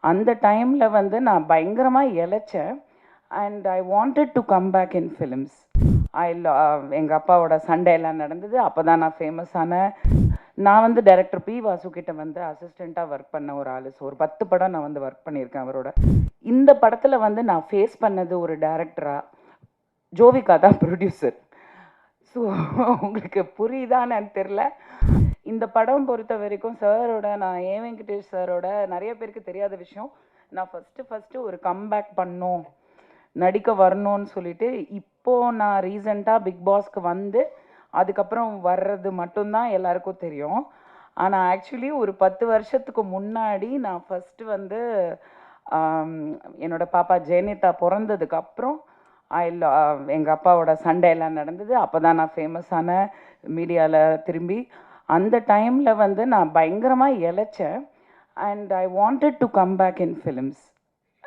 அந்த டைமில் வந்து நான் பயங்கரமாக இளைச்சேன். And I wanted to come back in films. எங்கள் அப்பாவோட சண்டே எல்லாம் நடந்தது. அப்போ தான் நான் ஃபேமஸ் ஆனேன். நான் வந்து டைரக்டர் பி வாசு கிட்ட வந்து அசிஸ்டண்ட்டாக ஒர்க் பண்ண ஒரு ஆள். ஸோ ஒரு 10 படம் நான் வந்து ஒர்க் பண்ணியிருக்கேன் அவரோட. இந்த படத்தில் வந்து நான் ஃபேஸ் பண்ணது ஒரு டைரக்டராக, ஜோவிகா தான் ப்ரொடியூசர். ஸோ உங்களுக்கு புரியுதான்னு தெரில. இந்த படம் பொறுத்த வரைக்கும் சாரோட, நான் ஏ வெங்கடேஷ் சாரோட, நிறைய பேருக்கு தெரியாத விஷயம், நான் ஃபஸ்ட்டு ஒரு கம்பேக் பண்ணோம், நடிக்க வரணும்னு சொல்லிட்டு இப்போது நான் ரீசெண்டாக பிக் பாஸ்க்கு வந்து அதுக்கப்புறம் வர்றது மட்டும்தான் எல்லாருக்கும் தெரியும். ஆனால் ஆக்சுவலி ஒரு 10 வருஷத்துக்கு முன்னாடி நான் ஃபஸ்ட்டு வந்து என்னோட பாப்பா ஜெயனிதா பிறந்ததுக்கு அப்புறம் எங்கள் அப்பாவோட சண்டே எல்லாம் நடந்தது. அப்போ தான் நான் ஃபேமஸ் ஆனேன் மீடியாவில் திரும்பி. அந்த டைமில் வந்து நான் பயங்கரமாக இளைச்சேன். And I wanted to come back in films.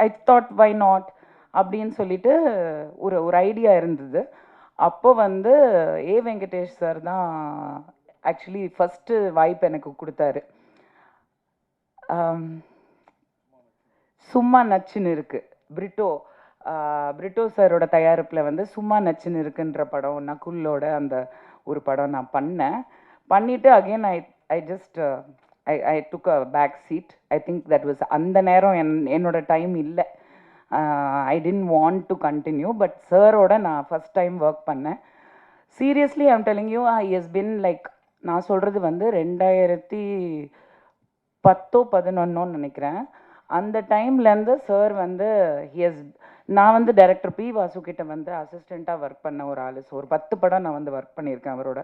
I thought why not அப்படின்னு சொல்லிட்டு ஒரு ஒரு ஐடியா இருந்தது. அப்போ வந்து ஏ வெங்கடேஷ் சார் தான் ஆக்சுவலி ஃபஸ்ட்டு வாய்ப்பு எனக்கு கொடுத்தாரு. சும்மா நச்சுன்னு இருக்குது, பிரிட்டோ சாரோட தயாரிப்பில் வந்து சும்மா நச்சுன்னு இருக்குன்ற படம், நகுலோட அந்த ஒரு படம் நான் பண்ணிவிட்டு again I just I took a back seat. I think that was அந்த நேரம் என்னோட டைம் இல்லை. I didn't want to continue. But சாரோட நான் ஃபஸ்ட் டைம் ஒர்க் பண்ணேன். Seriously I'm telling you, I has been like, நான் சொல்கிறது வந்து 2010-11 நினைக்கிறேன். அந்த டைம்லேருந்து சார் வந்து நான் வந்து டைரக்டர் பி வாசு கிட்ட வந்து அசிஸ்டண்ட்டாக ஒர்க் பண்ண ஒரு ஆள். ஸோ ஒரு 10 படம் நான் வந்து ஒர்க் பண்ணியிருக்கேன் அவரோட.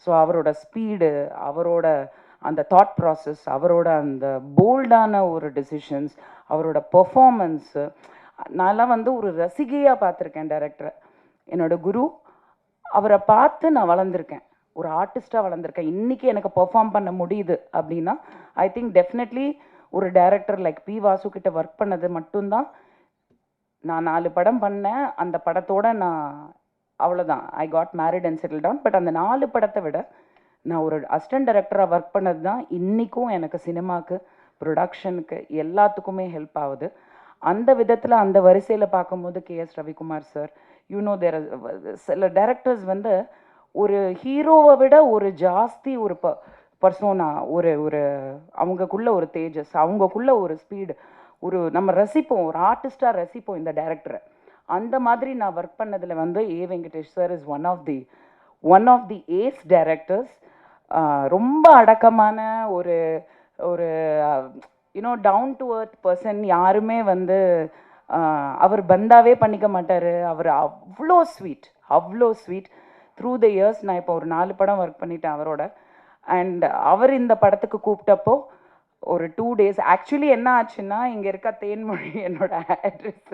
ஸோ அவரோட ஸ்பீடு, அவரோட அந்த தாட் ப்ராசஸ், அவரோட அந்த போல்டான ஒரு டெசிஷன்ஸ், அவரோட பெர்ஃபார்மன்ஸு, நான்லாம் வந்து ஒரு ரசிகையாக பார்த்துருக்கேன் டைரக்டரை. என்னோட குரு, அவரை பார்த்து நான் வளர்ந்துருக்கேன், ஒரு ஆர்டிஸ்ட்டாக வளர்ந்துருக்கேன். இன்றைக்கி எனக்கு பெர்ஃபார்ம் பண்ண முடியுது அப்படின்னா ஐ திங்க் டெஃபினெட்லி ஒரு டைரக்டர் லைக் பி வாசு கிட்ட ஒர்க் பண்ணது மட்டும்தான். நான் 4 படம் பண்ணேன். அந்த படத்தோட நான் அவ்வளோதான், I got married and settle down. But அந்த 4 படத்தை விட நான் ஒரு அசிஸ்டன்ட் டைரக்டராக ஒர்க் பண்ணது தான் இன்றைக்கும் எனக்கு சினிமாவுக்கு, ப்ரொடக்ஷனுக்கு, எல்லாத்துக்குமே ஹெல்ப் ஆகுது. அந்த விதத்தில் அந்த வரிசையில் பார்க்கும்போது கேஎஸ் ரவிக்குமார் சார், யூனோ தேர் சில டைரக்டர்ஸ் வந்து ஒரு ஹீரோவை விட ஒரு ஜாஸ்தி ஒரு பர்சோனா, ஒரு ஒரு அவங்கக்குள்ள ஒரு தேஜஸ், அவங்கக்குள்ள ஒரு ஸ்பீடு, ஒரு நம்ம ரசிப்போம், ஒரு ஆர்டிஸ்டாக ரசிப்போம் இந்த டைரக்டரை. அந்த மாதிரி நான் ஒர்க் பண்ணதில் வந்து A Venkatesh sir is one of the ace directors. ரொம்ப அடக்கமான ஒரு ஒரு you know down to earth person. யாருமே வந்து அவர் பந்தாவே பண்ணிக்க மாட்டார். அவர் அவ்வளோ ஸ்வீட். த்ரூ த இயர்ஸ் நான் இப்போ ஒரு 4 படம் ஒர்க் பண்ணிட்டேன் அவரோட. அண்ட் அவர் இந்த படத்துக்கு கூப்பிட்டப்போ ஒரு 2 days ஆக்சுவலி என்ன ஆச்சுன்னா, இங்கே இருக்க தேன்மொழி என்னோட ஆட்ரஸ்,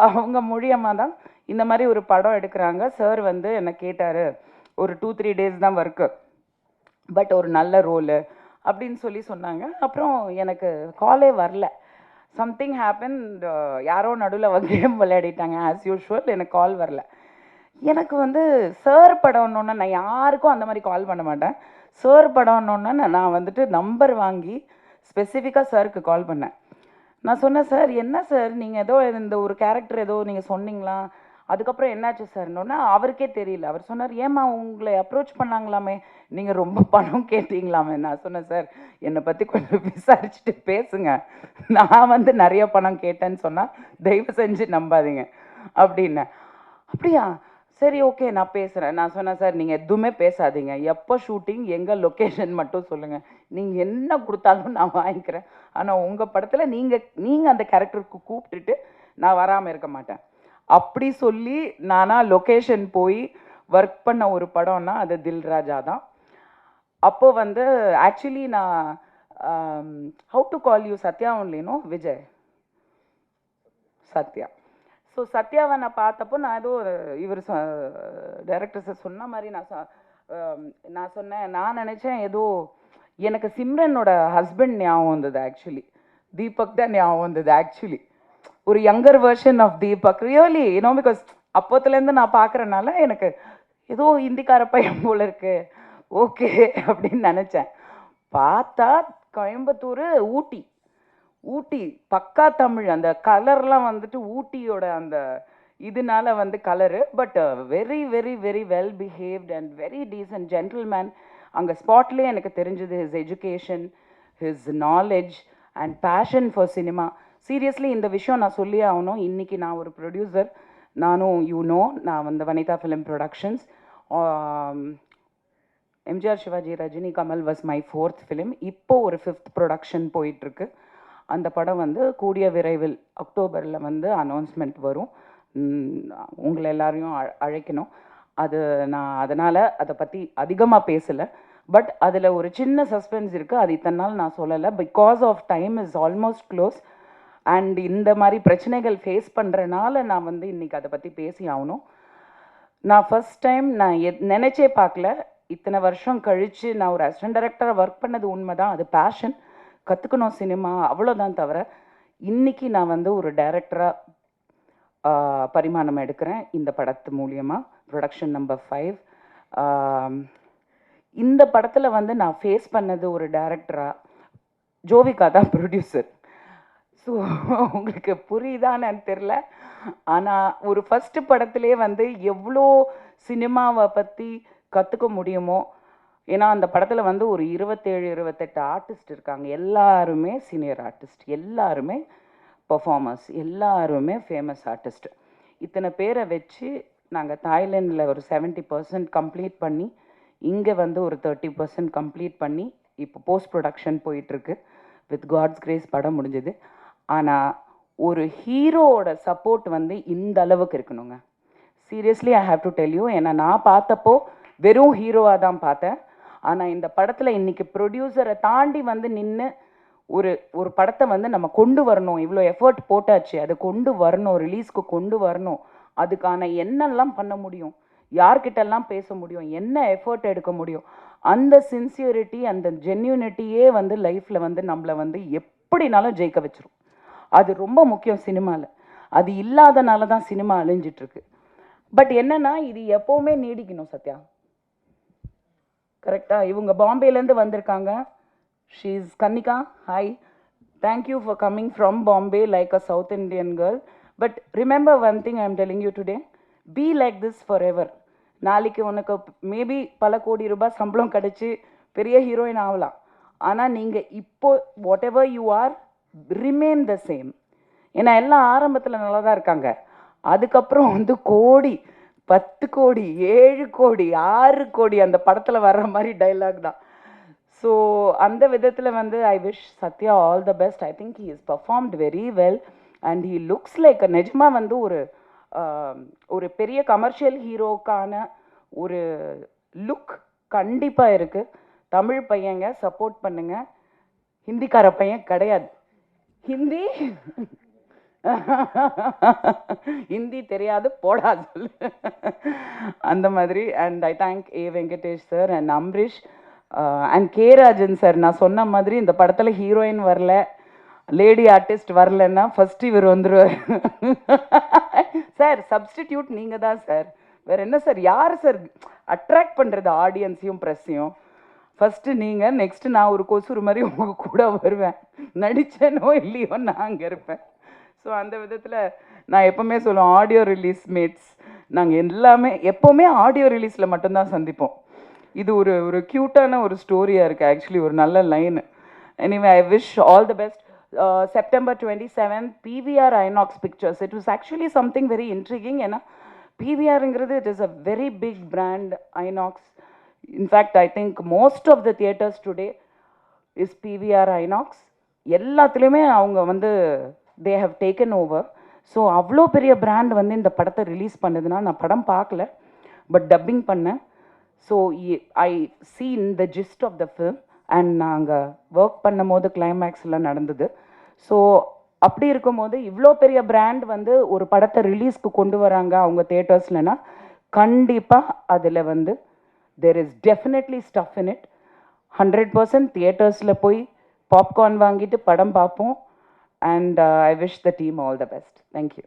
அவங்க மூலியமாக தான் இந்த மாதிரி ஒரு படம் எடுக்கிறாங்க. சார் வந்து என்னை கேட்டார், ஒரு 2-3 days தான் ஒர்க்கு, பட் ஒரு நல்ல ரோலு அப்படின்னு சொன்னாங்க. அப்புறம் எனக்கு காலே வரல. சம்திங் ஹேப்பன், யாரோ நடுவில் கேம் விளையாடிட்டாங்க ஆஸ் யூஷுவல். எனக்கு கால் வரல. எனக்கு வந்து சார் படம்னோன்னா நான் யாருக்கும் அந்த மாதிரி கால் பண்ண மாட்டேன். சார் படம்னோன்னா நான் வந்துட்டு நம்பர் வாங்கி ஸ்பெசிஃபிக்காக சாருக்கு கால் பண்ணேன். நான் சொன்னேன், சார் என்ன சார் நீங்கள் ஏதோ இந்த ஒரு கேரக்டர் ஏதோ நீங்கள் சொன்னீங்களா, அதுக்கப்புறம் என்னாச்சு சார்னோன்னா அவருக்கே தெரியல. அவர் சொன்னார், ஏம்மா உங்களை அப்ரோச் பண்ணாங்களாமே, நீங்கள் ரொம்ப பணம் கேட்டீங்களாமே. நான் சொன்னேன், சார் என்னை பற்றி கொஞ்சம் விசாரிச்சுட்டு பேசுங்க, நான் வந்து நிறைய பணம் கேட்டேன்னு சொன்னால் தயவு செஞ்சு நம்பாதீங்க அப்படின்னேன். அப்படியா, சரி ஓகே நான் பேசுகிறேன். நான் சொன்னேன், சார் நீங்கள் எதுவுமே பேசாதீங்க, எப்போ ஷூட்டிங், எங்கள் லொக்கேஷன் மட்டும் சொல்லுங்கள், நீங்கள் என்ன கொடுத்தாலும் நான் வாங்கிக்கிறேன். ஆனால் உங்கள் படத்தில் நீங்கள் அந்த கேரக்டருக்கு கூப்பிட்டுட்டு நான் வராமல் இருக்க மாட்டேன் அப்படி சொல்லி நானாக லொக்கேஷன் போய் ஒர்க் பண்ண ஒரு படம்னா அது தில் ராஜா தான். அப்போது வந்து ஆக்சுவலி நான் how to call you Sathya ஒன்லினோ விஜய் சத்யா. ஸோ சத்யாவை நான் பார்த்தப்போ நான் ஏதோ இவர் டைரக்டர் சார் சொன்ன மாதிரி நான் சொன்னேன், நான் நினச்சேன் ஏதோ எனக்கு சிம்ரனோட ஹஸ்பண்ட் ஞாபகம் வந்தது. ஆக்சுவலி தீபக் தான் ஞாபகம் வந்தது. ஆக்சுவலி ஒரு younger version of Deepak, really you know, because அப்போத்துலேருந்து நான் பார்க்குறனால எனக்கு ஏதோ ஹிந்திக்கார பையன் போல இருக்கு, ஓகே அப்படின்னு நினச்சேன். பார்த்தா கோயம்புத்தூர், ஊட்டி, ஊட்டி பக்கா தமிழ், அந்த கலர்லாம் வந்துட்டு ஊட்டியோட அந்த இதனால வந்து colour. But very very very well behaved and very decent gentleman. அங்கே ஸ்பாட்லேயே எனக்கு தெரிஞ்சது his education, his knowledge and passion for cinema. Seriously இந்த விஷயம் நான் சொல்லியே ஆகணும். இன்றைக்கி நான் ஒரு ப்ரொடியூசர், நானும் நான் வந்து Vanitha Film Productions. MGR Sivaji Rajini Kamal was my 4th film. இப்போது ஒரு 5th ப்ரொடக்ஷன் போயிட்டுருக்கு. அந்த படம் வந்து கூடிய விரைவில் அக்டோபரில் வந்து அனௌன்ஸ்மெண்ட் வரும். உங்களை எல்லாரையும் அழைக்கணும். அது நான் அதனால் அதை பற்றி அதிகமாக பேசலை. பட் அதில் ஒரு சின்ன சஸ்பென்ஸ் இருக்குது. அது இத்தனை நாள் நான் சொல்லலை. Because of time is almost close. And இந்த மாதிரி பிரச்சனைகள் ஃபேஸ் பண்ணுறனால நான் வந்து இன்றைக்கி அதை பற்றி பேசி ஆகணும். நான் ஃபஸ்ட் டைம் நான் நினச்சே பார்க்கல. இத்தனை வருஷம் கழித்து நான் ஒரு அசிஸ்டன்ட் டைரக்டராக ஒர்க் பண்ணது உண்மை தான். அது பேஷன், கற்றுக்கணும் சினிமா, அவ்வளோதான். தவிர இன்றைக்கி நான் வந்து ஒரு டைரக்டராக பரிமாணம் எடுக்கிறேன் இந்த படத்து மூலியமாக. Production number 5. இந்த படத்தில் வந்து நான் ஃபேஸ் பண்ணது ஒரு டைரக்டராக, ஜோவிகா தான் ப்ரொடியூசர். ஸோ உங்களுக்கு புரியுதான்னு தெரில. ஆனால் ஒரு ஃபஸ்ட்டு படத்துலேயே வந்து எவ்வளோ சினிமாவை பற்றி கற்றுக்க முடியுமோ. ஏன்னா அந்த படத்தில் வந்து ஒரு 27-28 ஆர்டிஸ்ட் இருக்காங்க. எல்லாருமே சீனியர் ஆர்டிஸ்ட், எல்லாருமே பர்ஃபார்மர்ஸ், எல்லாருமே ஃபேமஸ் ஆர்டிஸ்ட். இத்தனை பேரை வச்சு நாங்கள் தாய்லாண்டில் ஒரு 70% கம்ப்ளீட் பண்ணி, இங்கே வந்து ஒரு 30% கம்ப்ளீட் பண்ணி இப்போ போஸ்ட் ப்ரொடக்ஷன் போயிட்டுருக்கு. வித் காட்ஸ் கிரேஸ் படம் முடிஞ்சது. ஆனால் ஒரு ஹீரோவோட சப்போர்ட் வந்து இந்த அளவுக்கு இருக்கணுங்க. Seriously I have to tell you. ஏன்னா நான் பார்த்தப்போ வெறும் ஹீரோவாக தான் பார்த்தேன். ஆனால் இந்த படத்தில் இன்றைக்கி ப்ரொடியூசரை தாண்டி வந்து நின்று ஒரு படத்தை வந்து நம்ம கொண்டு வரணும், இவ்வளோ எஃபர்ட் போட்டாச்சு, அதை கொண்டு வரணும், ரிலீஸ்க்கு கொண்டு வரணும். அதுக்கான என்னெல்லாம் பண்ண முடியும், யார்கிட்டெல்லாம் பேச முடியும், என்ன எஃபர்ட் எடுக்க முடியும், அந்த சின்சியரிட்டி, அந்த ஜென்யூனிட்டியே வந்து லைஃப்பில் வந்து நம்மளை வந்து எப்படினாலும் ஜெயிக்க வச்சிரும். அது ரொம்ப முக்கியம் சினிமாவில். அது இல்லாதனால தான் சினிமா அழிஞ்சிட்ருக்கு. பட் என்னன்னா இது எப்போவுமே நீடிக்கணும். சத்யா கரெக்டாக இவங்க பாம்பேலேருந்து வந்திருக்காங்க. She is Kannika. Hi, thank you for coming from Bombay like a south Indian girl. But remember one thing I am telling you today, be like this for ever. நாளைக்கு உனக்கு மேபி பல கோடி ரூபாய் சம்பளம் கிடச்சி பெரிய ஹீரோயின் ஆகலாம். ஆனால் நீங்கள் இப்போ what ever you are, remain the same. ஏன்னா எல்லாம் ஆரம்பத்தில் நல்லா தான் இருக்காங்க. அதுக்கப்புறம் வந்து கோடி, 10 கோடி, 7 கோடி, 6 கோடி அந்த படத்தில் வர்ற மாதிரி டைலாக் தான். ஸோ அந்த விதத்தில் வந்து I wish Sathya all the best. I think he is performed very well and he looks like நிஜமாக வந்து ஒரு பெரிய கமர்ஷியல் ஹீரோக்கான ஒரு லுக் கண்டிப்பாக இருக்குது. தமிழ் பையங்க சப்போர்ட் பண்ணுங்க. ஹிந்திக்கார பையன் கிடையாது. ஹிந்தி தெரியாது போடா சொல்லு அந்த மாதிரி. And I thank A Venkatesh sir and Amrish and K Rajan sir. நான் சொன்ன மாதிரி இந்த படத்தில் ஹீரோயின் வரல, லேடி ஆர்டிஸ்ட் வரலன்னா ஃபர்ஸ்ட் இவர் வந்துடுவார். சார் சப்ஸ்டிடியூட் நீங்கள் தான் சார், வேறு என்ன சார், யார் சார் அட்ராக்ட் பண்ணுறது ஆடியன்ஸையும் ப்ரெஸ்ஸையும்? ஃபஸ்ட்டு நீங்கள், நெக்ஸ்ட்டு நான் ஒரு கொசுறு மாதிரி உங்கள் கூட வருவேன். நடித்தேனோ இல்லையோ நான் அங்கே இருப்பேன். ஸோ அந்த விதத்தில் நான் எப்போவுமே சொல்லுவேன், ஆடியோ ரிலீஸ் மேட்ஸ் நாங்கள் எல்லாமே எப்போவுமே ஆடியோ ரிலீஸில் மட்டும்தான் சந்திப்போம். இது ஒரு க்யூட்டான ஒரு ஸ்டோரியாக இருக்குது ஆக்சுவலி, ஒரு நல்ல line. Anyway I wish all the best. September 27th PVR Inox Pictures. It was actually something very intriguing. ஏன்னா PVRங்கிறது it is a very big brand, Inox. In fact, I think most of the theaters today is PVR Inox. எல்லாத்துலேயுமே அவங்க வந்து they have taken over. So அவ்வளோ பெரிய brand வந்து இந்த படத்தை release பண்ணதுன்னா, நான் படம் பார்க்கல பட் டப்பிங் பண்ணேன். So I seen the gist of the film and நாங்கள் ஒர்க் பண்ணும் போது கிளைமேக்ஸ்லாம் நடந்தது. ஸோ அப்படி இருக்கும்போது இவ்வளோ பெரிய பிராண்ட் வந்து ஒரு படத்தை ரிலீஸ்க்கு கொண்டு வராங்க அவங்க தியேட்டர்ஸ்லனா, கண்டிப்பாக அதில் வந்து there is definitely stuff in it. 100% தியேட்டர்ஸில் போய் பாப்கார்ன் வாங்கிட்டு படம் பார்ப்போம். And I wish the team all the best. Thank you.